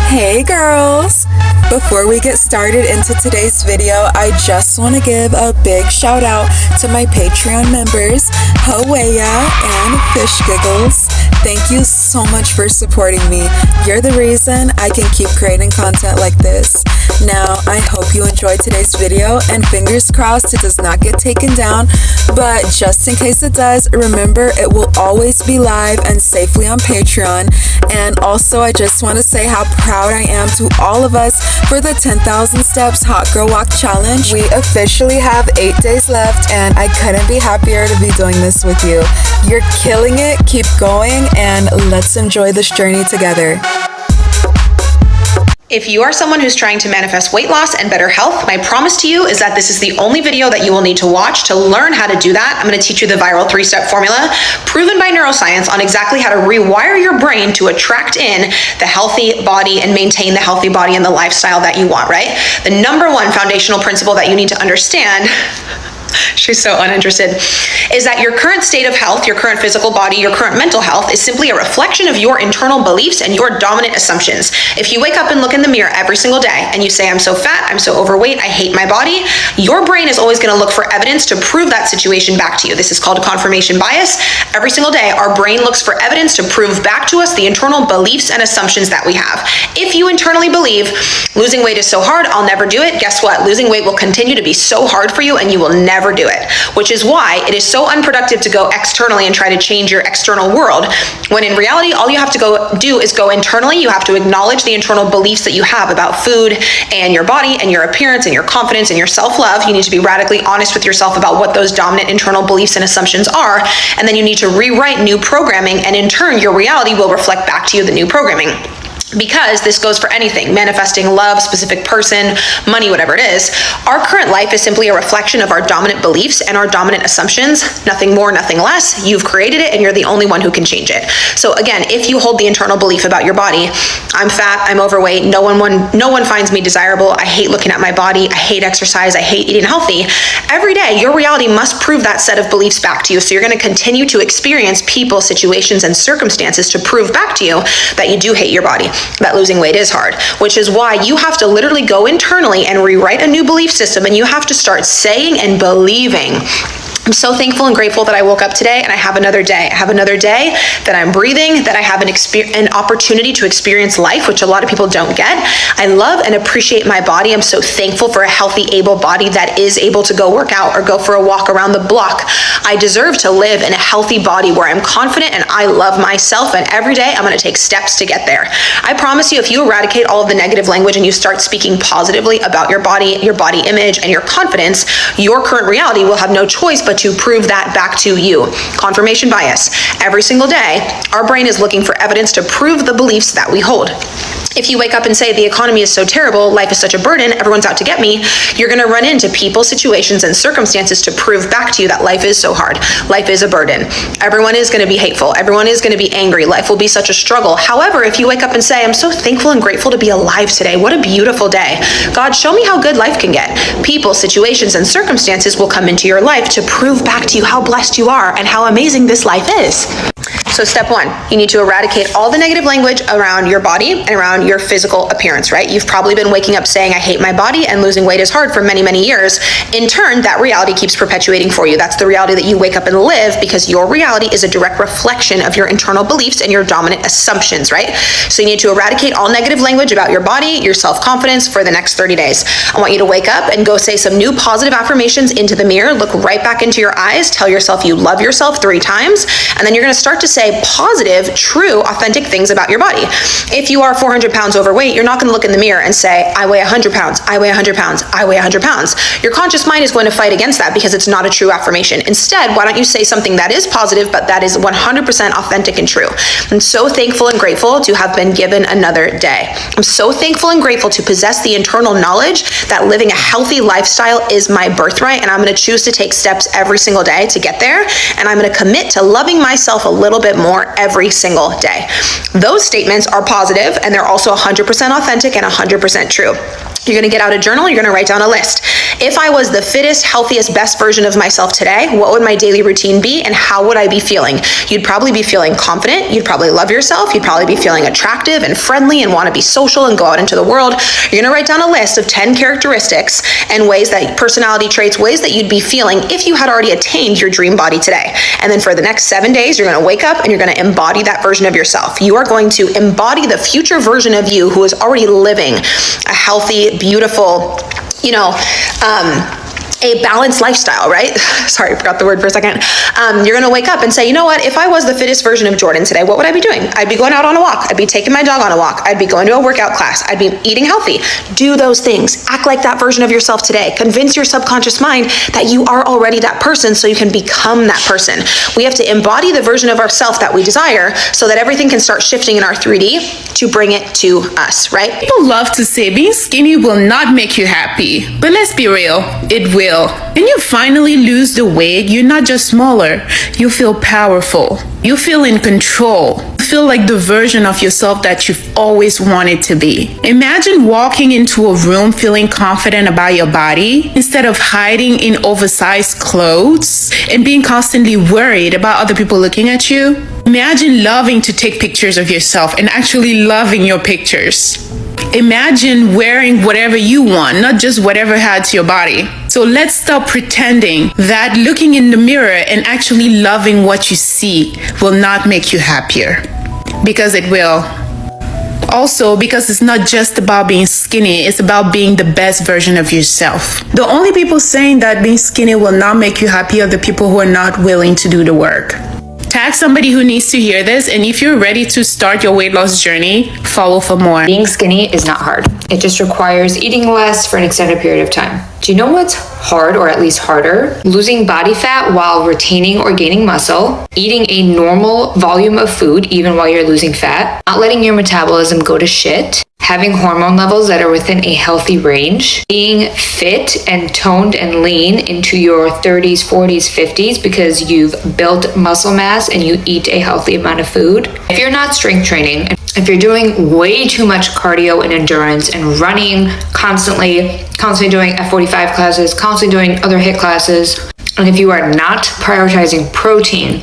Hey girls! Before we get started into today's video, I just want to give a big shout out to my Patreon members, Hawaya and Fish Giggles. Thank you so much for supporting me. You're the reason I can keep creating content like this. Now, I hope you enjoyed today's video, and fingers crossed it does not get taken down, but just in case it does, remember it will always be live and safely on Patreon. And also, I just want to say how proud I am to all of us for the 10,000 Steps Hot Girl Walk Challenge. We officially have 8 days left, and I couldn't be happier to be doing this with you. You're killing it, keep going, and let's enjoy this journey together. If you are someone who's trying to manifest weight loss and better health, my promise to you is that this is the only video that you will need to watch to learn how to do that. I'm going to teach you the viral 3-step formula proven by neuroscience on exactly how to rewire your brain to attract in the healthy body and maintain the healthy body and the lifestyle that you want, right? The number one foundational principle that you need to understand she's so uninterested, is that your current state of health, your current physical body, your current mental health is simply a reflection of your internal beliefs and your dominant assumptions. If you wake up and look in the mirror every single day and you say, I'm so fat, I'm so overweight, I hate my body, your brain is always going to look for evidence to prove that situation back to you. This is called confirmation bias. Every single day, our brain looks for evidence to prove back to us the internal beliefs and assumptions that we have. If you internally believe losing weight is so hard, I'll never do it, guess what? Losing weight will continue to be so hard for you and you will never do it, which is why it is so unproductive to go externally and try to change your external world, when in reality, all you have to go do is go internally. You have to acknowledge the internal beliefs that you have about food and your body and your appearance and your confidence and your self-love. You need to be radically honest with yourself about what those dominant internal beliefs and assumptions are, and then you need to rewrite new programming, and in turn, your reality will reflect back to you the new programming. Because this goes for anything, manifesting love, specific person, money, whatever it is. Our current life is simply a reflection of our dominant beliefs and our dominant assumptions, nothing more, nothing less. You've created it and you're the only one who can change it. So again, if you hold the internal belief about your body, I'm fat, I'm overweight, no one finds me desirable, I hate looking at my body, I hate exercise, I hate eating healthy, every day your reality must prove that set of beliefs back to you. So you're going to continue to experience people, situations, and circumstances to prove back to you that you do hate your body, that losing weight is hard, which is why you have to literally go internally and rewrite a new belief system, and you have to start saying and believing, I'm so thankful and grateful that I woke up today and I have another day. I have another day that I'm breathing, that I have an opportunity to experience life, which a lot of people don't get. I love and appreciate my body. I'm so thankful for a healthy, able body that is able to go work out or go for a walk around the block. I deserve to live in a healthy body where I'm confident and I love myself, and every day I'm going to take steps to get there. I promise you, if you eradicate all of the negative language and you start speaking positively about your body image, and your confidence, your current reality will have no choice but to prove that back to you. Confirmation bias. Every single day, our brain is looking for evidence to prove the beliefs that we hold. If you wake up and say the economy is so terrible, life is such a burden, everyone's out to get me, you're going to run into people, situations, and circumstances to prove back to you that life is so hard. Life is a burden. Everyone is going to be hateful. Everyone is going to be angry. Life will be such a struggle. However, if you wake up and say, I'm so thankful and grateful to be alive today. What a beautiful day. God, show me how good life can get. People, situations, and circumstances will come into your life to prove back to you how blessed you are and how amazing this life is. So step one, you need to eradicate all the negative language around your body and around your physical appearance, right? You've probably been waking up saying, I hate my body, and losing weight is hard for many, many years. In turn, that reality keeps perpetuating for you. That's the reality that you wake up and live, because your reality is a direct reflection of your internal beliefs and your dominant assumptions, right? So you need to eradicate all negative language about your body, your self-confidence for the next 30 days. I want you to wake up and go say some new positive affirmations into the mirror, look right back into your eyes, tell yourself you love yourself 3 times, and then you're going to start to say positive, true, authentic things about your body. If you are 400 pounds overweight, you're not going to look in the mirror and say, I weigh 100 pounds, I weigh 100 pounds, I weigh 100 pounds. Your conscious mind is going to fight against that because it's not a true affirmation. Instead, why don't you say something that is positive, but that is 100% authentic and true? I'm so thankful and grateful to have been given another day. I'm so thankful and grateful to possess the internal knowledge that living a healthy lifestyle is my birthright, and I'm going to choose to take steps every single day to get there, and I'm going to commit to loving myself a little bit more every single day. Those statements are positive, and they're also 100% authentic and 100% true. You're going to get out a journal, you're going to write down a list. If I was the fittest, healthiest, best version of myself today, what would my daily routine be and how would I be feeling? You'd probably be feeling confident. You'd probably love yourself. You'd probably be feeling attractive and friendly and want to be social and go out into the world. You're going to write down a list of 10 characteristics and ways that personality traits, ways that you'd be feeling if you had already attained your dream body today. And then for the next 7 days, you're going to wake up and you're going to embody that version of yourself. You are going to embody the future version of you who is already living a healthy, beautiful, a balanced lifestyle, right? Sorry, I forgot the word for a second. You're gonna wake up and say, you know what, if I was the fittest version of Jordan today, what would I be doing? I'd be going out on a walk. I'd be taking my dog on a walk. I'd be going to a workout class. I'd be eating healthy. Do those things. Act like that version of yourself today. Convince your subconscious mind that you are already that person so you can become that person. We have to embody the version of ourselves that we desire so that everything can start shifting in our 3D to bring it to us, right? People love to say being skinny will not make you happy, but let's be real, it will. When you finally lose the weight, you're not just smaller, you feel powerful. You feel in control. You feel like the version of yourself that you've always wanted to be. Imagine walking into a room feeling confident about your body instead of hiding in oversized clothes and being constantly worried about other people looking at you. Imagine loving to take pictures of yourself and actually loving your pictures. Imagine wearing whatever you want, not just whatever adds to your body. So let's stop pretending that looking in the mirror and actually loving what you see will not make you happier. Because it will. Also, because it's not just about being skinny, it's about being the best version of yourself. The only people saying that being skinny will not make you happy are the people who are not willing to do the work. Tag somebody who needs to hear this, and if you're ready to start your weight loss journey, follow for more. Being skinny is not hard. It just requires eating less for an extended period of time. Do you know what's hard, or at least harder? Losing body fat while retaining or gaining muscle, eating a normal volume of food even while you're losing fat, not letting your metabolism go to shit, having hormone levels that are within a healthy range, being fit and toned and lean into your 30s, 40s, 50s because you've built muscle mass and you eat a healthy amount of food. If you're not strength training, if you're doing way too much cardio and endurance and running constantly doing F45 classes, constantly doing other HIIT classes, and if you are not prioritizing protein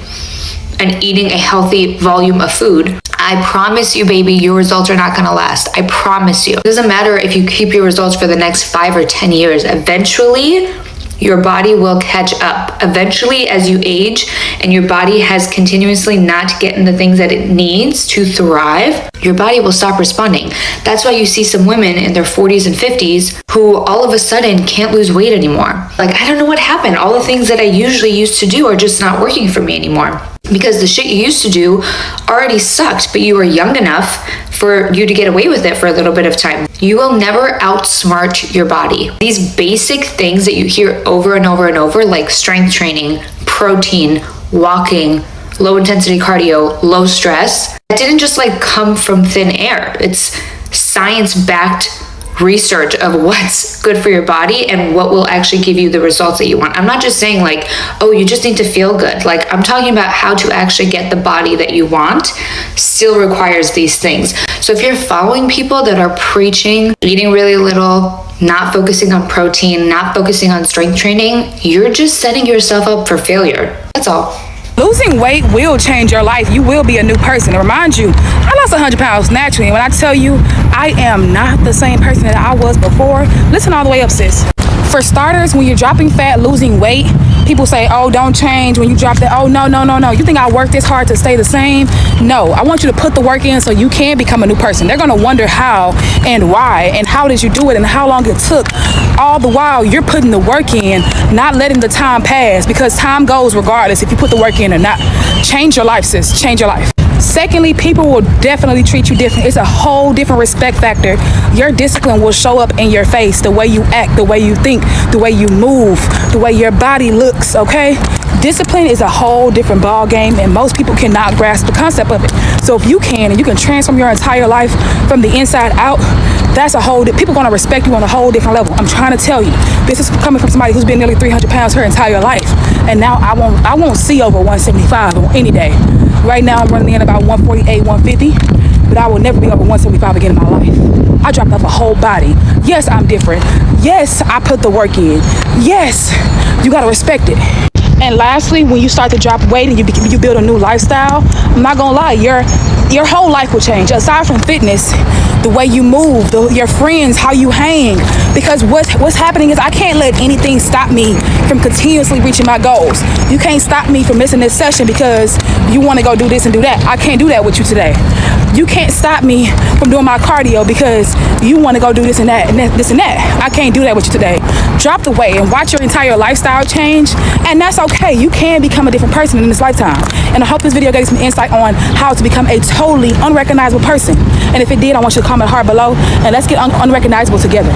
and eating a healthy volume of food, I promise you, baby, your results are not gonna last. I promise you. It doesn't matter if you keep your results for the next 5 or 10 years. Eventually, your body will catch up. Eventually, as you age and your body has continuously not getting the things that it needs to thrive, your body will stop responding. That's why you see some women in their 40s and 50s who all of a sudden can't lose weight anymore. Like, I don't know what happened. All the things that I usually used to do are just not working for me anymore. Because the shit you used to do already sucked, but you were young enough for you to get away with it for a little bit of time. You will never outsmart your body. These basic things that you hear over and over and over, like strength training, protein, walking, low intensity cardio, low stress, that didn't just like come from thin air. It's science-backed research of what's good for your body and what will actually give you the results that you want. I'm not just saying like, oh, you just need to feel good. Like, I'm talking about how to actually get the body that you want still requires these things. So if you're following people that are preaching eating really little, not focusing on protein, not focusing on strength training, you're just setting yourself up for failure. That's all. Losing weight will change your life. You will be a new person. To remind you, I lost 100 pounds naturally. And when I tell you I am not the same person that I was before, listen all the way up, sis. For starters, when you're dropping fat, losing weight, people say, oh, don't change when you drop that. Oh, no. You think I work this hard to stay the same? No, I want you to put the work in so you can become a new person. They're going to wonder how and why and how did you do it and how long it took. All the while you're putting the work in, not letting the time pass, because time goes regardless if you put the work in or not. Change your life, sis. Change your life. Secondly, people will definitely treat you different. It's a whole different respect factor. Your discipline will show up in your face, the way you act, the way you think, the way you move, the way your body looks, okay? Discipline is a whole different ball game, and most people cannot grasp the concept of it. So if you can, and you can transform your entire life from the inside out, that's a whole, people gonna respect you on a whole different level. I'm trying to tell you, this is coming from somebody who's been nearly 300 pounds her entire life. And now I won't see over 175 on any day. Right now I'm running in about 148, 150, but I will never be over 175 again in my life. I dropped off a whole body. Yes, I'm different. Yes, I put the work in. Yes, you gotta respect it. And lastly, when you start to drop weight and you build a new lifestyle, I'm not gonna lie, your whole life will change. Aside from fitness, the way you move, your friends, how you hang. Because what's happening is I can't let anything stop me from continuously reaching my goals. You can't stop me from missing this session because you want to go do this and do that. I can't do that with you today. You can't stop me from doing my cardio because you want to go do this and that and this and that. I can't do that with you today. Drop the weight and watch your entire lifestyle change, and that's okay. You can become a different person in this lifetime. And I hope this video gave you some insight on how to become a totally unrecognizable person. And if it did, I want you to comment hard below and let's get unrecognizable together.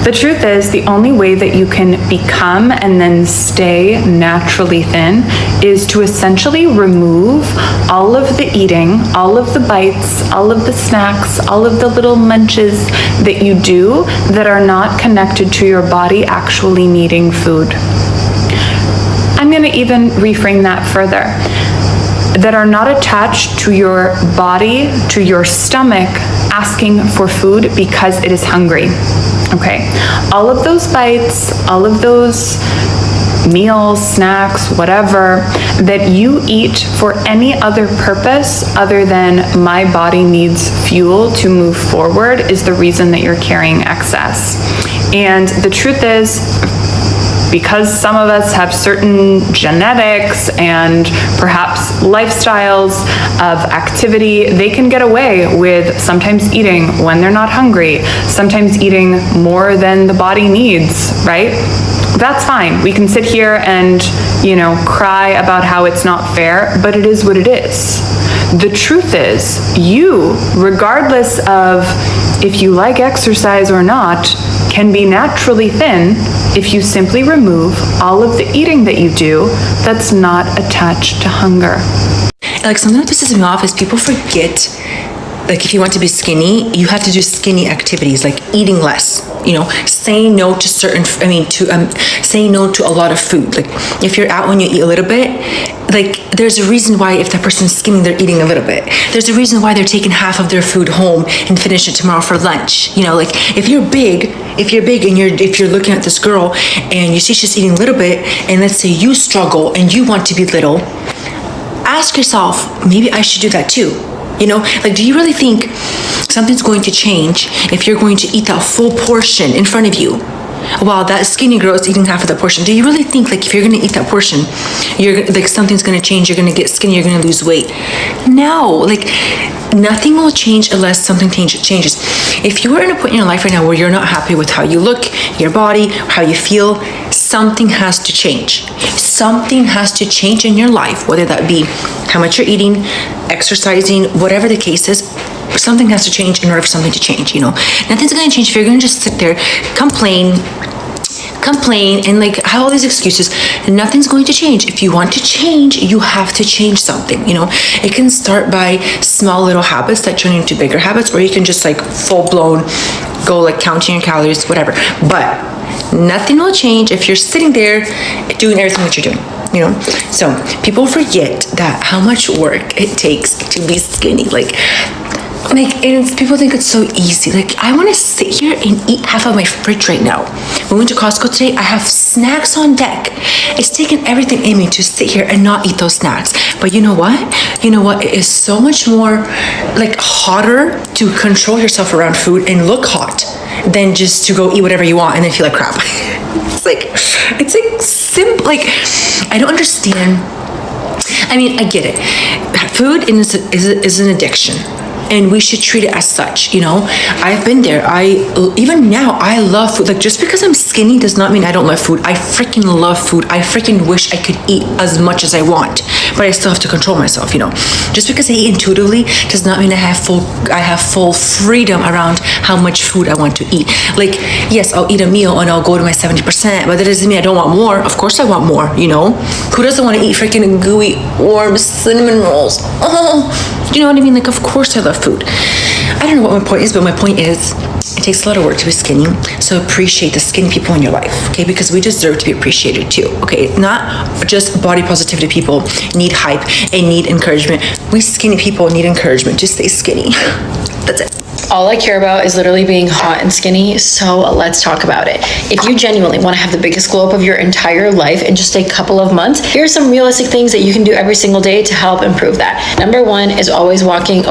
The truth is, the only way that you can become and then stay naturally thin is to essentially remove all of the eating, all of the bites, all of the snacks, all of the little munches that you do that are not connected to your body actually needing food. I'm going to even reframe that further. That are not attached to your body, to your stomach, asking for food because it is hungry. Okay, all of those bites, all of those meals, snacks, whatever, that you eat for any other purpose other than my body needs fuel to move forward is the reason that you're carrying excess. And the truth is, because some of us have certain genetics and perhaps lifestyles of activity, they can get away with sometimes eating when they're not hungry, sometimes eating more than the body needs, right? That's fine. We can sit here and, cry about how it's not fair, but it is what it is. The truth is, you, regardless of if you like exercise or not, can be naturally thin if you simply remove all of the eating that you do that's not attached to hunger. Like, something that pisses me off is people forget, like, if you want to be skinny, you have to do skinny activities, like eating less, saying no to saying no to a lot of food. Like, if you're out when you eat a little bit, like, there's a reason why if that person's skinny, they're eating a little bit. There's a reason why they're taking half of their food home and finish it tomorrow for lunch. Like, if you're big and if you're looking at this girl and you see she's eating a little bit, and let's say you struggle and you want to be little, ask yourself, maybe I should do that too. Like, do you really think something's going to change if you're going to eat that full portion in front of you while that skinny girl is eating half of the portion? Do you really think, like, if you're going to eat that portion, something's going to change, you're going to get skinny, you're going to lose weight? No, like, nothing will change unless something changes. If you are in a point in your life right now where you're not happy with how you look, your body, how you feel, something has to change. Something has to change in your life, whether that be how much you're eating, exercising, whatever the case is. Something has to change in order for something to change. Nothing's going to change if you're going to just sit there, complain and like have all these excuses. Nothing's going to change. If you want to change, you have to change something. It can start by small little habits that turn into bigger habits, or you can just like full-blown go like counting your calories, whatever. But nothing will change if you're sitting there doing everything that you're doing. So people forget that how much work it takes to be skinny. Like people think it's so easy. Like, I want to sit here and eat half of my fridge right now. We went to Costco today. I have snacks on deck. It's taken everything in me to sit here and not eat those snacks. But you know what? It is so much more like hotter to control yourself around food and look hot than just to go eat whatever you want and then feel like crap. It's like simple. Like, I don't understand. I mean, I get it. Food is an addiction, and we should treat it as such. I've been there. Even now, I love food. Like, just because I'm skinny does not mean I don't love food. I freaking love food. I freaking wish I could eat as much as I want, but I still have to control myself. Just because I eat intuitively does not mean I have full freedom around how much food I want to eat. Like, yes, I'll eat a meal and I'll go to my 70%, but that doesn't mean I don't want more. Of course I want more. Who doesn't want to eat freaking gooey, warm cinnamon rolls? You know what I mean? Like, of course I love food. I don't know what my point is, but my point is it takes a lot of work to be skinny. So appreciate the skinny people in your life, okay? Because we deserve to be appreciated too, okay? Not just body positivity people need hype and need encouragement. We skinny people need encouragement to stay skinny. That's it. All I care about is literally being hot and skinny, so let's talk about it. If you genuinely want to have the biggest glow up of your entire life in just a couple of months, here are some realistic things that you can do every single day to help improve that. Number one is always walking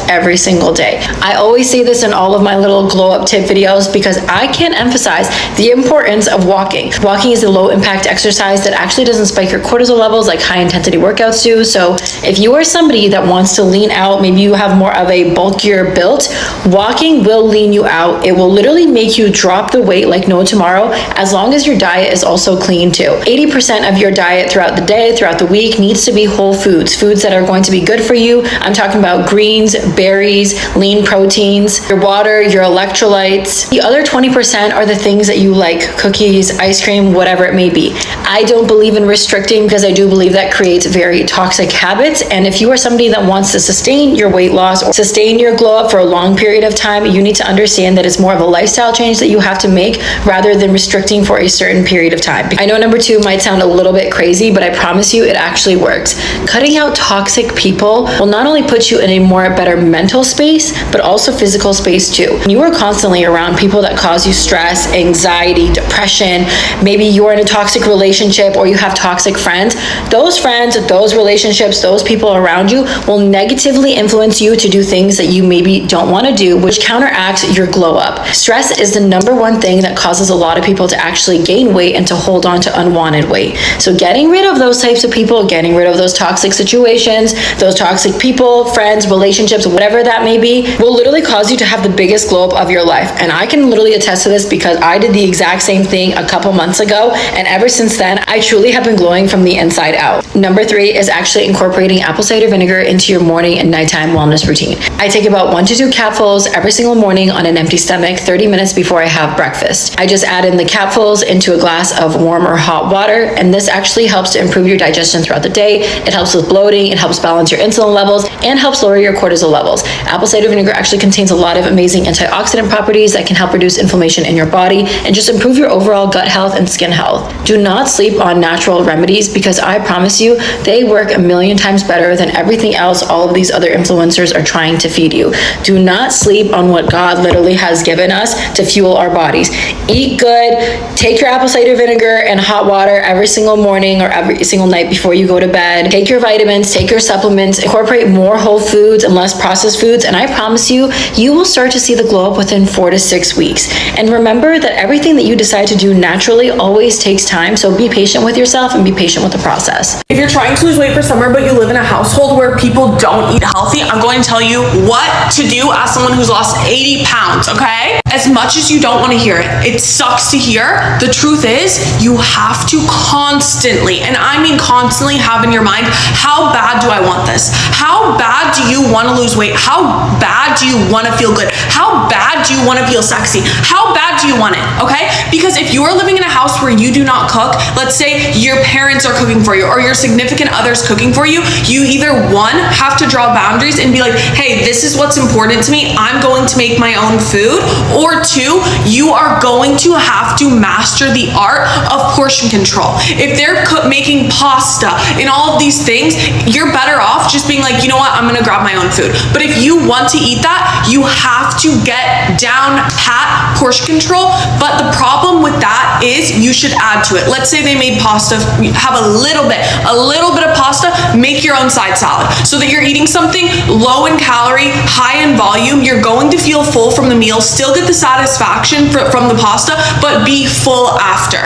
every single day. I always say this in all of my little glow up tip videos because I can't emphasize the importance of walking. Walking is a low impact exercise that actually doesn't spike your cortisol levels like high intensity workouts do. So if you are somebody that wants to lean out, maybe you have more of a bulkier build, walking will lean you out. It will literally make you drop the weight like no tomorrow, as long as your diet is also clean too. 80% of your diet throughout the day, throughout the week needs to be whole foods, foods that are going to be good for you. I'm talking about greens, berries, lean proteins, your water, your electrolytes. The other 20% are the things that you like, cookies, ice cream, whatever it may be. I don't believe in restricting because I do believe that creates very toxic habits. And if you are somebody that wants to sustain your weight loss or sustain your glow up for a long period of time, you need to understand that it's more of a lifestyle change that you have to make rather than restricting for a certain period of time. I know number two might sound a little bit crazy, but I promise you it actually works. Cutting out toxic people will not only put you in a better mental space, but also physical space too. When you are constantly around people that cause you stress, anxiety, depression, maybe you're in a toxic relationship or you have toxic friends, those relationships, those people around you will negatively influence you to do things that you maybe don't want to do, which counteracts your glow up. Stress is the number one thing that causes a lot of people to actually gain weight and to hold on to unwanted weight. So getting rid of those types of people, getting rid of those toxic situations, those toxic people, friends, relationships, whatever that may be, will literally cause you to have the biggest glow up of your life. And I can literally attest to this because I did the exact same thing a couple months ago, and ever since then I truly have been glowing from the inside out. Number three is actually incorporating apple cider vinegar into your morning and nighttime wellness routine. I take about 1 to 2 capfuls every single morning on an empty stomach 30 minutes before I have breakfast. I just add in the capfuls into a glass of warm or hot water, and this actually helps to improve your digestion throughout the day. It helps with bloating, it helps balance your insulin levels, and helps lower your cortisol levels. Apple cider vinegar actually contains a lot of amazing antioxidant properties that can help reduce inflammation in your body and just improve your overall gut health and skin health. Do not sleep on natural remedies because I promise you they work a million times better than everything else all of these other influencers are trying to feed you. Do not sleep on what God literally has given us to fuel our bodies. Eat good, take your apple cider vinegar and hot water every single morning or every single night before you go to bed. Take your vitamins, take your supplements, incorporate more whole foods and less processed foods, and I promise you, you will start to see the glow up within 4 to 6 weeks. And remember that everything that you decide to do naturally always takes time, so be patient with yourself and be patient with the process. If you're trying to lose weight for summer, but you live in a household where people don't eat healthy, I'm going to tell you what to do as someone who's lost 80 pounds, okay? As much as you don't want to hear it, it sucks to hear. The truth is, you have to constantly, and I mean constantly, have in your mind, how bad do I want this? How bad do you want to lose weight? How bad do you want to feel good? How bad do you want to feel sexy? How bad do you want it, okay? Because if you are living in a house where you do not cook, let's say your parents are cooking for you or your significant other's cooking for you, you either one, have to draw boundaries and be like, hey, this is what's important to me, I'm going to make my own food, or two, you are going to have to master the art of portion control. If they're making pasta and all of these things, you're better off just being like, you know what, I'm gonna grab my own food. But if you want to eat that, you have to get down pat portion control. But the problem with that is you should add to it. Let's say they made pasta, have a little bit of pasta, make your own side salad so that you're eating something low in calorie, high in volume. You're going to feel full from the meal, still get the satisfaction from the pasta, but be full after.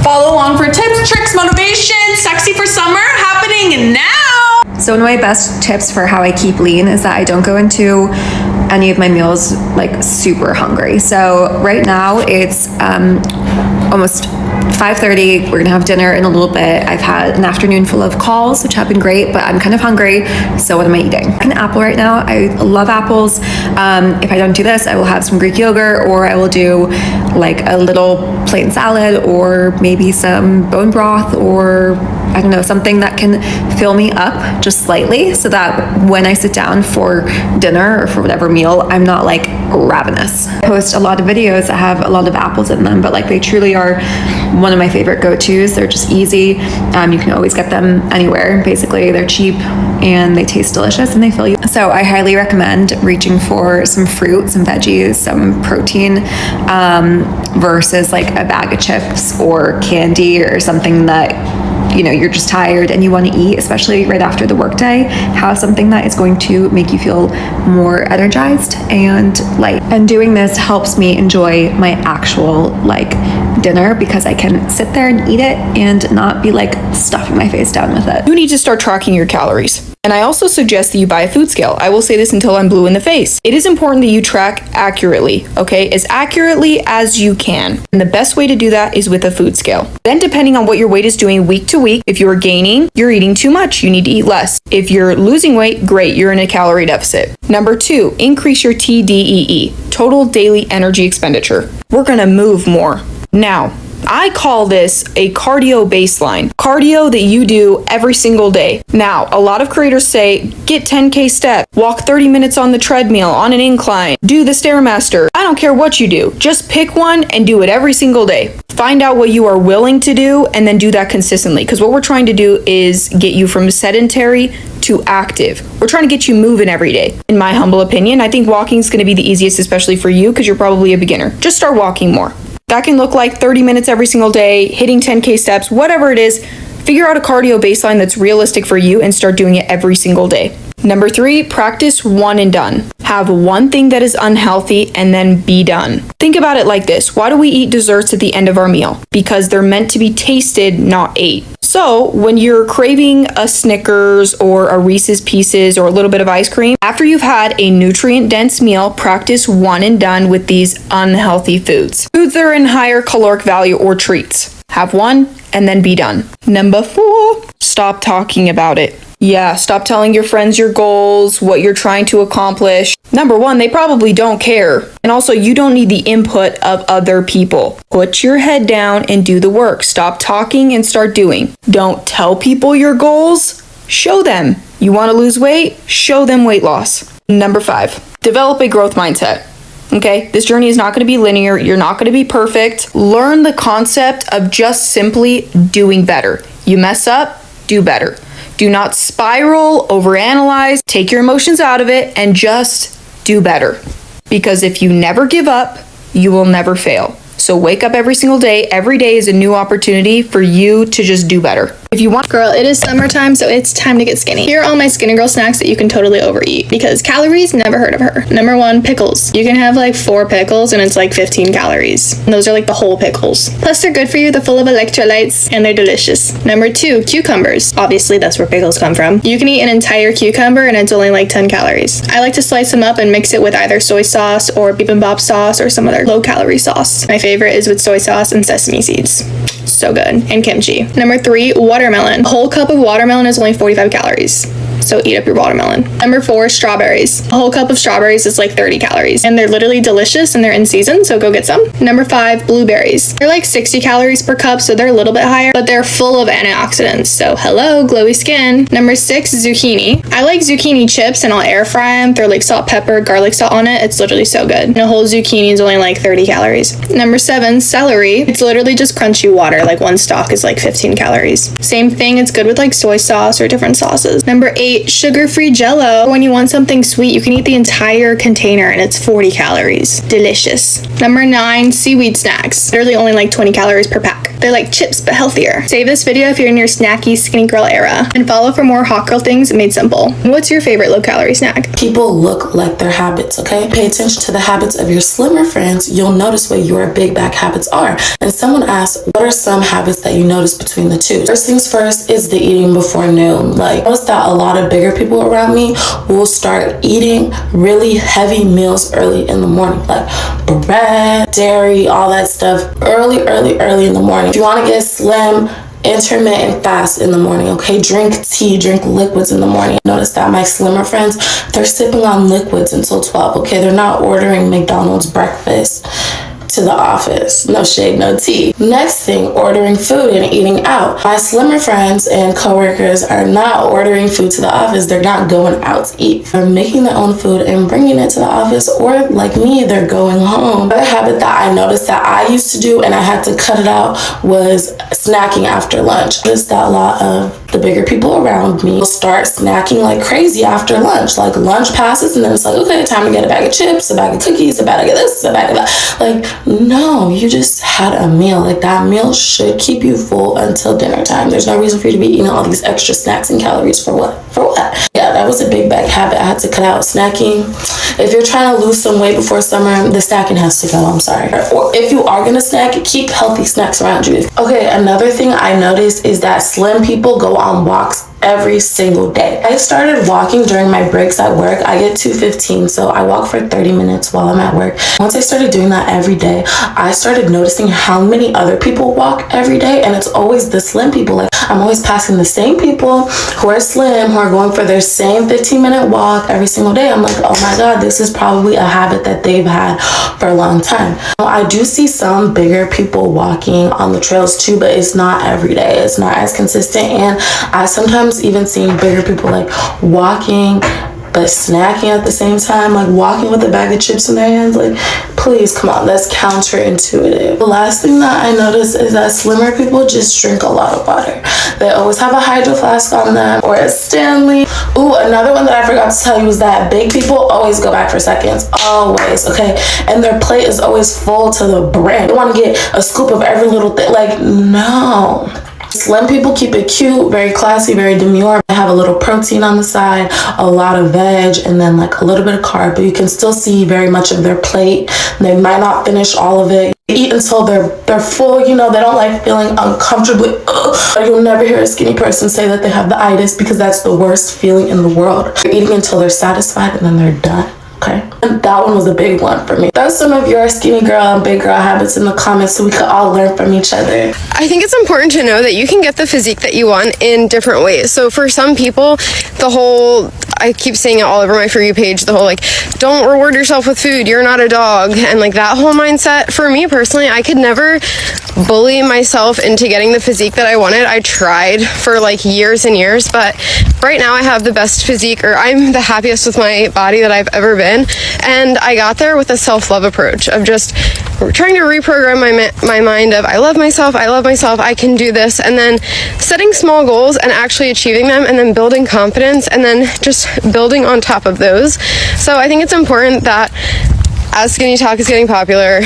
Follow along for tips, tricks, motivation, sexy for summer happening now. So one of my best tips for how I keep lean is that I don't go into any of my meals like super hungry. So right now it's almost 5:30. We're gonna have dinner in a little bit. I've had an afternoon full of calls, which have been great, but I'm kind of hungry. So what am I eating? An apple right now. I love apples. If I don't do this, I will have some Greek yogurt, or I will do like a little plain salad, or maybe some bone broth, or I don't know, something that can fill me up just slightly so that when I sit down for dinner or for whatever meal, I'm not like ravenous. I post a lot of videos that have a lot of apples in them, but like they truly are one of my favorite go-tos. They're just easy. You can always get them anywhere. Basically, they're cheap and they taste delicious and they fill you. So I highly recommend reaching for some fruit, some veggies, some protein, versus like a bag of chips or candy or something that you're just tired and you want to eat, especially right after the workday. Have something that is going to make you feel more energized and light. And doing this helps me enjoy my actual dinner because I can sit there and eat it and not be stuffing my face down with it. You need to start tracking your calories. And I also suggest that you buy a food scale. I will say this until I'm blue in the face. It is important that you track accurately, okay? As accurately as you can. And the best way to do that is with a food scale. Then depending on what your weight is doing week to week, if you're gaining, you're eating too much, you need to eat less. If you're losing weight, great, you're in a calorie deficit. Number 2, increase your TDEE, total daily energy expenditure. We're gonna move more. Now, I call this a cardio baseline. Cardio that you do every single day. Now, a lot of creators say, get 10K steps, walk 30 minutes on the treadmill, on an incline, do the Stairmaster. I don't care what you do. Just pick one and do it every single day. Find out what you are willing to do and then do that consistently. Because what we're trying to do is get you from sedentary to active. We're trying to get you moving every day. In my humble opinion, I think walking is going to be the easiest, especially for you because you're probably a beginner. Just start walking more. That can look like 30 minutes every single day, hitting 10K steps, whatever it is. Figure out a cardio baseline that's realistic for you and start doing it every single day. Number 3, practice one and done. Have one thing that is unhealthy and then be done. Think about it like this. Why do we eat desserts at the end of our meal? Because they're meant to be tasted, not ate. So when you're craving a Snickers or a Reese's Pieces or a little bit of ice cream, after you've had a nutrient-dense meal, practice one and done with these unhealthy foods. Foods that are in higher caloric value or treats. Have one and then be done. Number 4, stop talking about it. Yeah, stop telling your friends your goals, what you're trying to accomplish. Number 1, they probably don't care. And also, you don't need the input of other people. Put your head down and do the work. Stop talking and start doing. Don't tell people your goals. Show them. You want to lose weight? Show them weight loss. Number 5, develop a growth mindset. Okay, this journey is not going to be linear. You're not going to be perfect. Learn the concept of just simply doing better. You mess up, do better. Do not spiral, overanalyze, take your emotions out of it, and just do better. Because if you never give up, you will never fail. So wake up every single day. Every day is a new opportunity for you to just do better. If you want, Girl, it is summertime, so it's time to get skinny. Here are all my skinny girl snacks that you can totally overeat because calories, never heard of her. Number 1, pickles. You can have 4 pickles and it's 15 calories. And those are the whole pickles. Plus they're good for you, they're full of electrolytes, and they're delicious. Number 2, cucumbers. Obviously, that's where pickles come from. You can eat an entire cucumber and it's only 10 calories. I like to slice them up and mix it with either soy sauce or bibimbap sauce or some other low-calorie sauce. My favorite is with soy sauce and sesame seeds. So good. And kimchi. Number 3, watermelon. A whole cup of watermelon is only 45 calories. So eat up your watermelon. Number 4, strawberries. A whole cup of strawberries is 30 calories. And they're literally delicious and they're in season, so go get some. Number 5, blueberries. They're 60 calories per cup, so they're a little bit higher, but they're full of antioxidants. So hello, glowy skin. Number 6, zucchini. I like zucchini chips and I'll air fry them. They're salt, pepper, garlic salt on it. It's literally so good. And a whole zucchini is only 30 calories. Number 7, celery. It's literally just crunchy water. One stalk is 15 calories. Same thing, it's good with soy sauce or different sauces. Number 8, sugar-free Jell-O. When you want something sweet, you can eat the entire container and it's 40 calories. Delicious. Number 9, seaweed snacks. Literally only 20 calories per pack. They're like chips, but healthier. Save this video if you're in your snacky skinny girl era. And follow for more hot girl things made simple. What's your favorite low-calorie snack? People look like their habits, okay? Pay attention to the habits of your slimmer friends. You'll notice what your big back habits are. And someone asked, what are some habits that you notice between the two? First things first is the eating before noon. Notice that a lot of bigger people around me will start eating really heavy meals early in the morning, bread, dairy, all that stuff, early in the morning. If you want to get slim, intermittent fast in the morning, okay? Drink tea, drink liquids in the morning. Notice that my slimmer friends, they're sipping on liquids until 12, okay? They're not ordering McDonald's breakfast to the office. No shade, no tea. Next thing, ordering food and eating out. My slimmer friends and coworkers are not ordering food to the office. They're not going out to eat. They're making their own food and bringing it to the office, or like me, they're going home. Another habit that I noticed that I used to do and I had to cut it out was snacking after lunch. Just that a lot of the bigger people around me will start snacking like crazy after lunch. Like lunch passes and then it's like, okay, time to get a bag of chips, a bag of cookies, a bag of this, a bag of that. Like, no, you just had a meal. Like that meal should keep you full until dinner time. There's no reason for you to be eating all these extra snacks and calories for what? For what? Yeah, that was a big bag habit. I had to cut out snacking. If you're trying to lose some weight before summer, the snacking has to go. I'm sorry. Or if you are gonna snack, keep healthy snacks around you. Okay, another thing I noticed is that slim people go on walks every single day. I started walking during my breaks at work. I get 2:15, so I walk for 30 minutes while I'm at work. Once I started doing that every day, I started noticing how many other people walk every day, and it's always the slim people. Like I'm always passing the same people who are slim, who are going for their same 15-minute walk every single day. I'm like, oh my God, this is probably a habit that they've had for a long time. I do see some bigger people walking on the trails too, but it's not every day. It's not as consistent, and I sometimes even seeing bigger people like walking but snacking at the same time, like walking with a bag of chips in their hands. Like, please, come on, that's counterintuitive. The last thing that I noticed is that slimmer people just drink a lot of water. They always have a hydro flask on them or a Stanley. Ooh, another one that I forgot to tell you was that big people always go back for seconds, always, okay? And their plate is always full to the brim. They want to get a scoop of every little thing. Like, no. Slim people keep it cute, very classy, very demure. They have a little protein on the side, a lot of veg, and then like a little bit of carb, but you can still see very much of their plate. They might not finish all of it. Eat until they're full, you know, they don't like feeling uncomfortably. You'll never hear a skinny person say that they have the itis, because that's the worst feeling in the world. They're eating until they're satisfied and then they're done. Okay, and that one was a big one for me. That's some of your skinny girl and big girl habits in the comments so we could all learn from each other. I think it's important to know that you can get the physique that you want in different ways. So for some people, the whole, I keep saying it all over my For You page, the whole like, don't reward yourself with food, you're not a dog, and like that whole mindset. For me personally, I could never bully myself into getting the physique that I wanted. I tried for like years and years, but right now I have the best physique, or I'm the happiest with my body that I've ever been. And I got there with a self-love approach of just trying to reprogram my mind of I love myself, I can do this, and then setting small goals and actually achieving them, and then building confidence, and then just building on top of those. So I think it's important that as skinny talk is getting popular,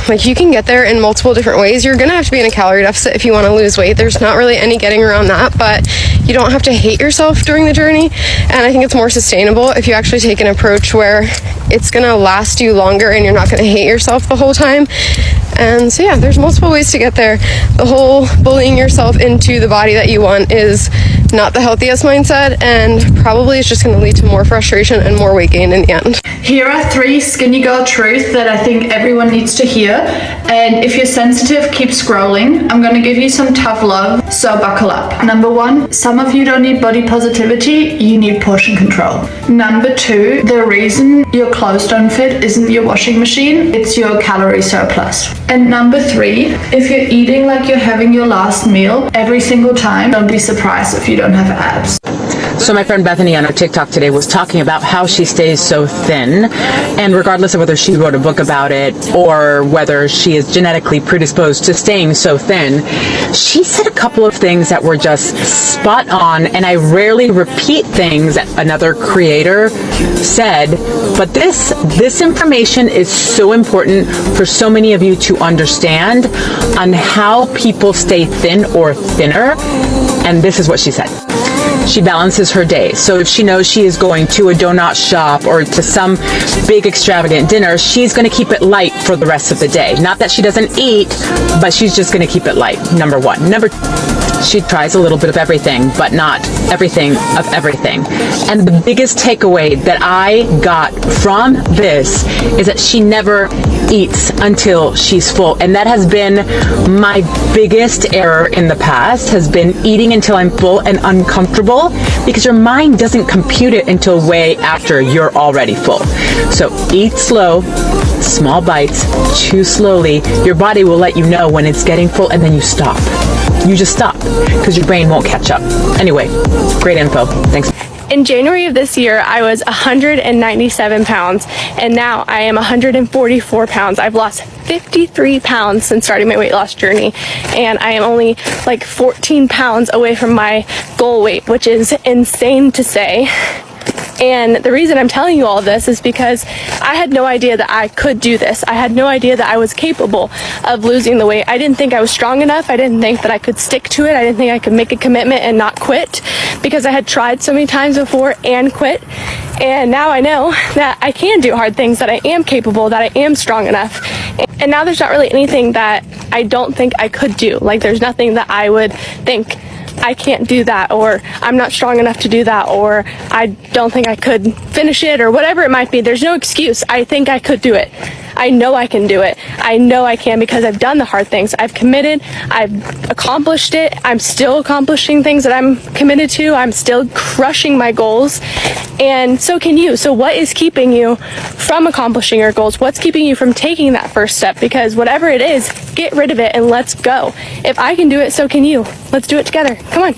like you can get there in multiple different ways. You're gonna have to be in a calorie deficit if you want to lose weight. There's not really any getting around that, but you don't have to hate yourself during the journey. And I think it's more sustainable if you actually take an approach where it's gonna last you longer and you're not gonna hate yourself the whole time. And so yeah, there's multiple ways to get there. The whole bullying yourself into the body that you want is not the healthiest mindset, and probably it's just going to lead to more frustration and more weight gain in the end. Here are 3 skinny girl truths that I think everyone needs to hear. And if you're sensitive, keep scrolling. I'm going to give you some tough love, so buckle up. Number 1, some of you don't need body positivity, you need portion control. Number 2, the reason your clothes don't fit isn't your washing machine, it's your calorie surplus. And number 3, if you're eating like you're having your last meal every single time, don't be surprised if you don't have abs. So my friend Bethany on her TikTok today was talking about how she stays so thin, and regardless of whether she wrote a book about it or whether she is genetically predisposed to staying so thin, she said a couple of things that were just spot on, and I rarely repeat things that another creator said, but this information is so important for so many of you to understand on how people stay thin or thinner. And this is what she said. She balances her day. So if she knows she is going to a donut shop or to some big extravagant dinner, she's going to keep it light for the rest of the day. Not that she doesn't eat, but she's just going to keep it light, number 1. Number 2, she tries a little bit of everything, but not everything of everything. And the biggest takeaway that I got from this is that she never eats until she's full. And that has been my biggest error in the past, has been eating until I'm full and uncomfortable, because your mind doesn't compute it until way after you're already full. So eat slow, small bites, chew slowly. Your body will let you know when it's getting full, and then you stop. You just stop because your brain won't catch up. Anyway, great info. Thanks. In January of this year, I was 197 pounds, and now I am 144 pounds. I've lost 53 pounds since starting my weight loss journey, and I am only like 14 pounds away from my goal weight, which is insane to say. And the reason I'm telling you all this is because I had no idea that I could do this. I had no idea that I was capable of losing the weight. I didn't think I was strong enough. I didn't think that I could stick to it. I didn't think I could make a commitment and not quit, because I had tried so many times before and quit. And now I know that I can do hard things, that I am capable, that I am strong enough. And now there's not really anything that I don't think I could do. Like, there's nothing that I would think I can't do that, or I'm not strong enough to do that, or I don't think I could finish it, or whatever it might be. There's no excuse. I think I could do it. I know I can do it. I know I can, because I've done the hard things. I've committed. I've accomplished it. I'm still accomplishing things that I'm committed to. I'm still crushing my goals, and so can you. So what is keeping you from accomplishing your goals? What's keeping you from taking that first step? Because whatever it is, get rid of it and let's go. If I can do it, so can you. Let's do it together. Come on.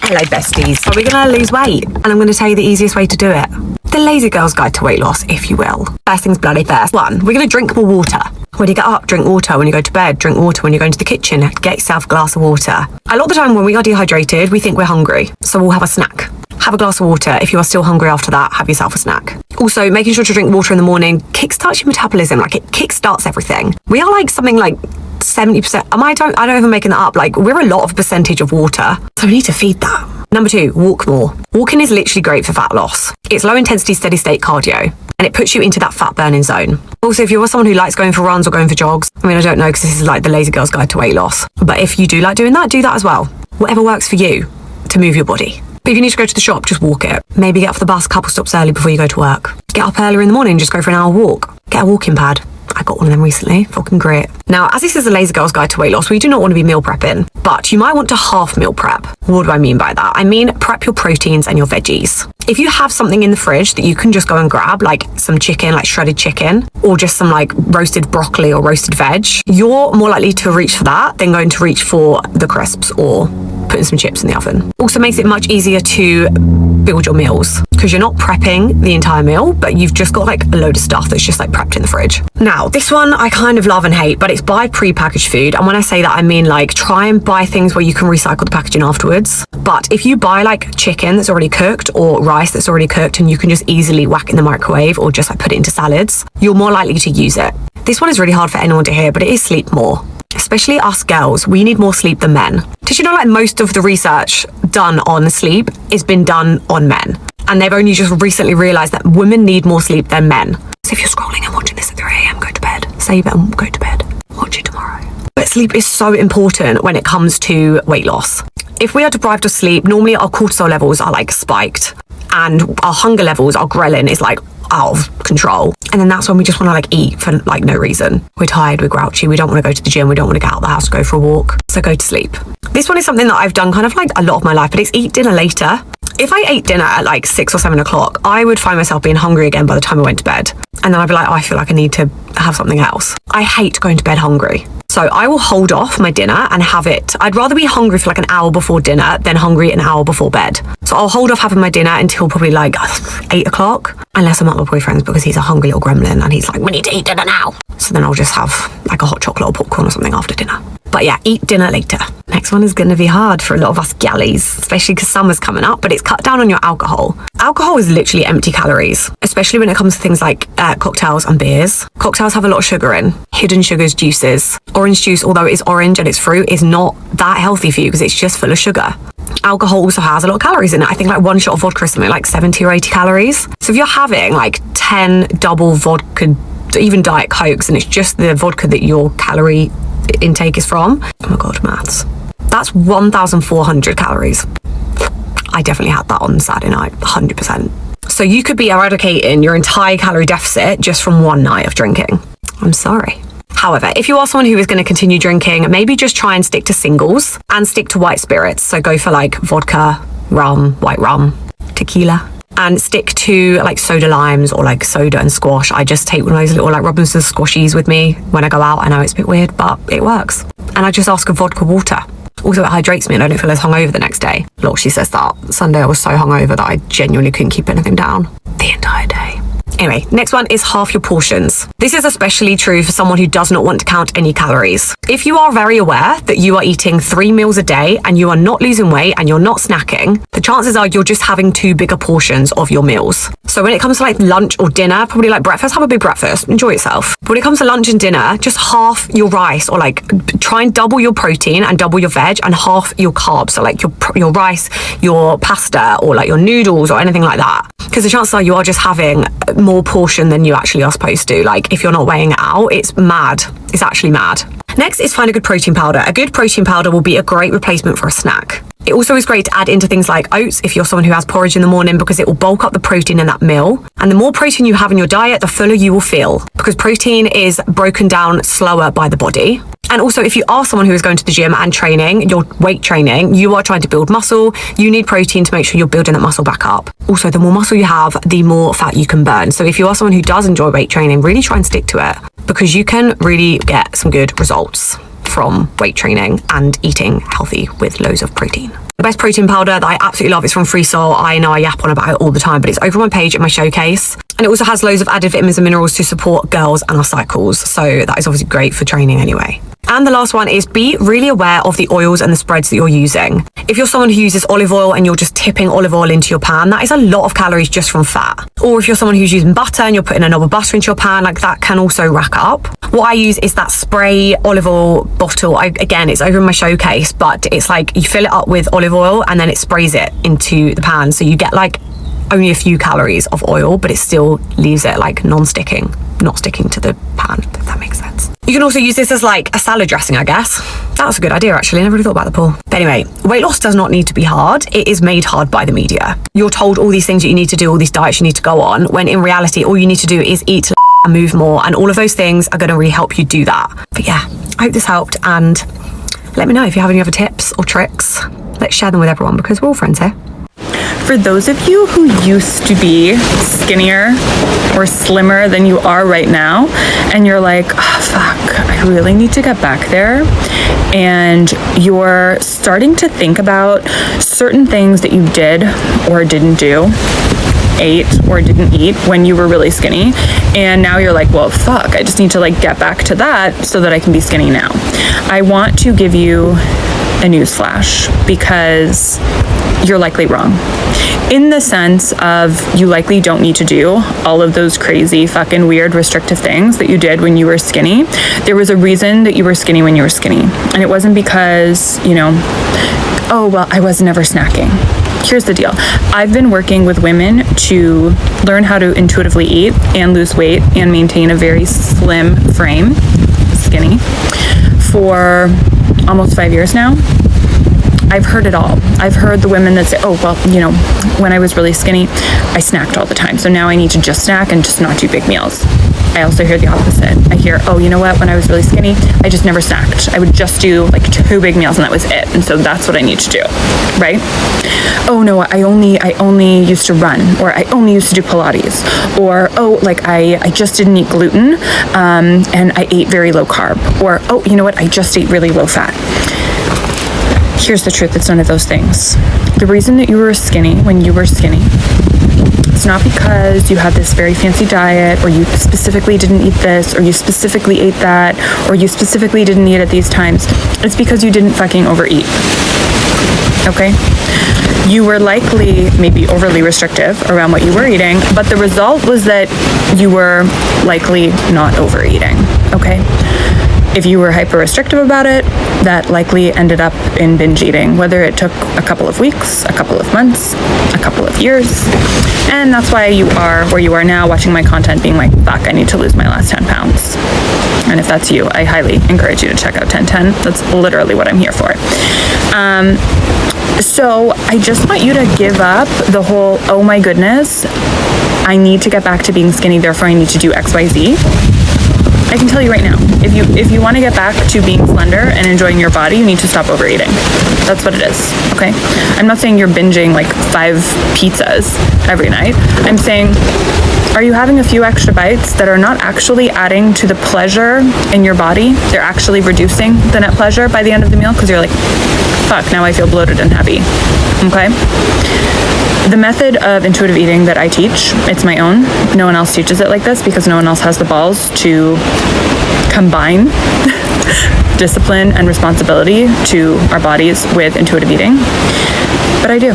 Hello besties. So we're going to lose weight, and I'm going to tell you the easiest way to do it. The Lazy Girl's Guide to Weight Loss, if you will. First things bloody first. 1, we're going to drink more water. When you get up, drink water. When you go to bed, drink water. When you go into the kitchen, get yourself a glass of water. A lot of the time when we are dehydrated, we think we're hungry, so we'll have a snack. Have a glass of water. If you are still hungry after that, have yourself a snack. Also, making sure to drink water in the morning kickstarts your metabolism. Like, it kickstarts everything. We are like something like 70%. I don't even making that up. Like, we're a lot of percentage of water, so we need to feed that. Number 2, walk more. Walking is literally great for fat loss. It's low intensity, steady state cardio, and it puts you into that fat burning zone. Also, if you're someone who likes going for runs or going for jogs, I mean, I don't know, because this is like the Lazy Girl's Guide to Weight Loss. But if you do like doing that, do that as well. Whatever works for you to move your body. But if you need to go to the shop, just walk it. Maybe get off the bus a couple stops early before you go to work. Get up earlier in the morning, just go for an hour walk. Get a walking pad. I got one of them recently, fucking great. Now, as this is the Lazy Girl's Guide to Weight Loss, we do not want to be meal prepping, but you might want to half meal prep. What do I mean by that? I mean, prep your proteins and your veggies. If you have something in the fridge that you can just go and grab, like some chicken, like shredded chicken, or just some like roasted broccoli or roasted veg, you're more likely to reach for that than going to reach for the crisps or putting some chips in the oven. Also makes it much easier to build your meals, because you're not prepping the entire meal, but you've just got like a load of stuff that's just like prepped in the fridge. Now, this one I kind of love and hate, but it's buy pre-packaged food. And when I say that, I mean like try and buy things where you can recycle the packaging afterwards. But if you buy like chicken that's already cooked or rice that's already cooked and you can just easily whack in the microwave or just like put it into salads, you're more likely to use it. This one is really hard for anyone to hear, but it is sleep more. Especially us girls, we need more sleep than men. Did you know like most of the research done on sleep has been done on men? And they've only just recently realised that women need more sleep than men. So if you're scrolling and watching this at 3 a.m, go to bed. Save it and go to bed. Watch it tomorrow. But sleep is so important when it comes to weight loss. If we are deprived of sleep, normally our cortisol levels are like spiked, and our hunger levels, our ghrelin is like out of control. And then that's when we just want to like eat for like no reason. We're tired, we're grouchy, we don't want to go to the gym, we don't want to get out of the house to go for a walk. So go to sleep. This one is something that I've done kind of like a lot of my life, but it's eat dinner later. If I ate dinner at like 6 or 7 o'clock, I would find myself being hungry again by the time I went to bed. And then I'd be like, oh, I feel like I need to have something else. I hate going to bed hungry. So I will hold off my dinner and have it. I'd rather be hungry for like an hour before dinner than hungry an hour before bed. So I'll hold off having my dinner until probably like 8 o'clock, unless I'm at my boyfriend's, because he's a hungry little gremlin and he's like, we need to eat dinner now. So then I'll just have like a hot chocolate or popcorn or something after dinner. But yeah, eat dinner later. Next one is going to be hard for a lot of us gallies, especially because summer's coming up, but it's cut down on your alcohol. Alcohol is literally empty calories, especially when it comes to things like cocktails and beers. Cocktails have a lot of sugar in, hidden sugars, juices. Orange juice, although it is orange and it's fruit, is not that healthy for you because it's just full of sugar. Alcohol also has a lot of calories in it. I think like one shot of vodka is something like 70 or 80 calories. So if you're having like 10 double vodka, even Diet Cokes, and it's just the vodka that your calorie intake is from, oh my god, maths, that's 1,400 calories. I definitely had that on Saturday night, 100%. So you could be eradicating your entire calorie deficit just from one night of drinking. I'm sorry. However, if you are someone who is going to continue drinking, maybe just try and stick to singles and stick to white spirits. So go for like vodka, rum, white rum, tequila. and stick to like soda limes or like soda and squash. I just take one of those little like Robinson squashies with me when I go out. I know it's a bit weird, but it works. And I just ask for vodka water. Also, it hydrates me and I don't feel as hungover the next day. Look, she says that. Sunday I was so hungover that I genuinely couldn't keep anything down the entire day. Anyway, next one is half your portions. This is especially true for someone who does not want to count any calories. If you are very aware that you are eating 3 meals a day and you are not losing weight and you're not snacking, the chances are you're just having too big a portions of your meals. So when it comes to like lunch or dinner, probably like breakfast, have a big breakfast, enjoy yourself. But when it comes to lunch and dinner, just half your rice, or like try and double your protein and double your veg and half your carbs. So like your rice, your pasta, or like your noodles or anything like that. Because the chances are you are just having more portion than you actually are supposed to. Like if you're not weighing it out, it's mad. It's actually mad. Next is find a good protein powder. A good protein powder will be a great replacement for a snack. It also is great to add into things like oats if you're someone who has porridge in the morning, because it will bulk up the protein in that meal. And the more protein you have in your diet, the fuller you will feel, because protein is broken down slower by the body. And also, if you are someone who is going to the gym and training, your weight training, you are trying to build muscle, you need protein to make sure you're building that muscle back up. Also, the more muscle you have, the more fat you can burn. So if you are someone who does enjoy weight training, really try and stick to it, because you can really get some good results from weight training and eating healthy with loads of protein. The best protein powder that I absolutely love is from Free Soul. I know I yap on about it all the time, but it's over on my page in my showcase. And it also has loads of added vitamins and minerals to support girls and our cycles. So that is obviously great for training anyway. And the last one is be really aware of the oils and the spreads that you're using. If you're someone who uses olive oil and you're just tipping olive oil into your pan, that is a lot of calories just from fat. Or if you're someone who's using butter and you're putting a knob of butter into your pan, like that can also rack up. What I use is that spray olive oil bottle. Again, it's over in my showcase, but it's like you fill it up with olive oil and then it sprays it into the pan. So you get like only a few calories of oil, but it still leaves it like non-sticking, not sticking to the pan, if that makes sense. You can also use this as like a salad dressing, I guess. That was a good idea, actually. I never really thought about the pool. But anyway, weight loss does not need to be hard. It is made hard by the media. You're told all these things that you need to do, all these diets you need to go on, when in reality, all you need to do is eat and move more. And all of those things are going to really help you do that. But yeah, I hope this helped. And let me know if you have any other tips or tricks. Let's share them with everyone, because we're all friends here. For those of you who used to be skinnier or slimmer than you are right now, and you're like, oh, fuck, I really need to get back there, and you're starting to think about certain things that you did or didn't do, ate or didn't eat when you were really skinny, and now you're like, well, fuck, I just need to like get back to that so that I can be skinny now. I want to give you a newsflash, because you're likely wrong. In the sense of, you likely don't need to do all of those crazy fucking weird restrictive things that you did when you were skinny. There was a reason that you were skinny when you were skinny. And it wasn't because, you know, oh, well, I was never snacking. Here's the deal. I've been working with women to learn how to intuitively eat and lose weight and maintain a very slim frame, skinny, for almost 5 years now. I've heard it all. I've heard the women that say, oh, well, you know, when I was really skinny, I snacked all the time. So now I need to just snack and just not do big meals. I also hear the opposite. I hear, oh, you know what? When I was really skinny, I just never snacked. I would just do like 2 big meals and that was it. And so that's what I need to do, right? Oh no, I only used to run, or I only used to do Pilates, or oh, like I just didn't eat gluten, and I ate very low carb, or oh, you know what? I just ate really low fat. Here's the truth, it's none of those things. The reason that you were skinny when you were skinny, it's not because you had this very fancy diet, or you specifically didn't eat this, or you specifically ate that, or you specifically didn't eat at these times. It's because you didn't fucking overeat. Okay? You were likely maybe overly restrictive around what you were eating, but the result was that you were likely not overeating. Okay? If you were hyper restrictive about it, that likely ended up in binge eating, whether it took a couple of weeks, a couple of months, a couple of years. And that's why you are where you are now, watching my content being like, fuck, I need to lose my last 10 pounds. And if that's you, I highly encourage you to check out 1010. That's literally what I'm here for. So I just want you to give up the whole, oh my goodness, I need to get back to being skinny, therefore I need to do XYZ. I can tell you right now, if you want to get back to being slender and enjoying your body, you need to stop overeating. That's what it is, okay? I'm not saying you're binging like 5 pizzas every night. I'm saying, are you having a few extra bites that are not actually adding to the pleasure in your body? They're actually reducing the net pleasure by the end of the meal because you're like, fuck, now I feel bloated and heavy, okay? The method of intuitive eating that I teach, it's my own. No one else teaches it like this because no one else has the balls to combine discipline and responsibility to our bodies with intuitive eating. But I do.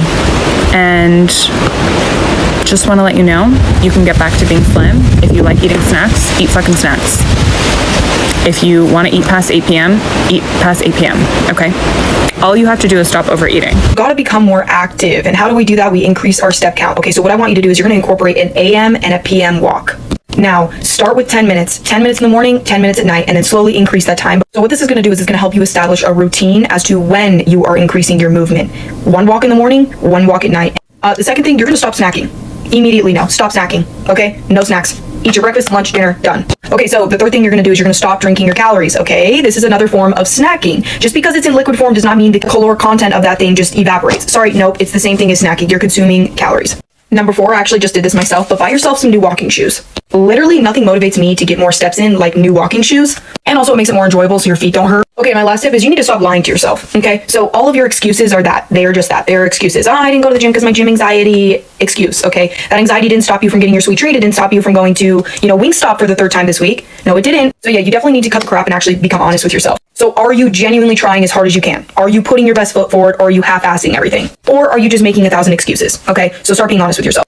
And just want to let you know, you can get back to being slim. If you like eating snacks, eat fucking snacks. If you want to eat past 8 p.m., eat past 8 p.m., okay? All you have to do is stop overeating. We've got to become more active. And how do we do that? We increase our step count. Okay, so what I want you to do is you're going to incorporate an AM and a PM walk. Now, start with 10 minutes. 10 minutes in the morning, 10 minutes at night, and then slowly increase that time. So what this is going to do is it's going to help you establish a routine as to when you are increasing your movement. 1 walk in the morning, 1 walk at night. The second thing, you're going to stop snacking. Immediately now, stop snacking, okay? No snacks. Eat your breakfast, lunch, dinner, done. Okay, so the third thing you're gonna do is you're gonna stop drinking your calories, okay? This is another form of snacking. Just because it's in liquid form does not mean the caloric content of that thing just evaporates. Sorry, nope, it's the same thing as snacking. You're consuming calories. Number 4, I actually just did this myself, but buy yourself some new walking shoes. Literally nothing motivates me to get more steps in like new walking shoes. And also it makes it more enjoyable so your feet don't hurt. Okay, my last tip is you need to stop lying to yourself, okay? So all of your excuses are that. They are just that. They are excuses. Oh, I didn't go to the gym because my gym anxiety. Excuse, okay? That anxiety didn't stop you from getting your sweet treat. It didn't stop you from going to, Wingstop for the 3rd time this week. No, it didn't. So yeah, you definitely need to cut the crap and actually become honest with yourself. So are you genuinely trying as hard as you can? Are you putting your best foot forward, or are you half-assing everything? Or are you just making 1,000 excuses, okay? So start being honest with yourself.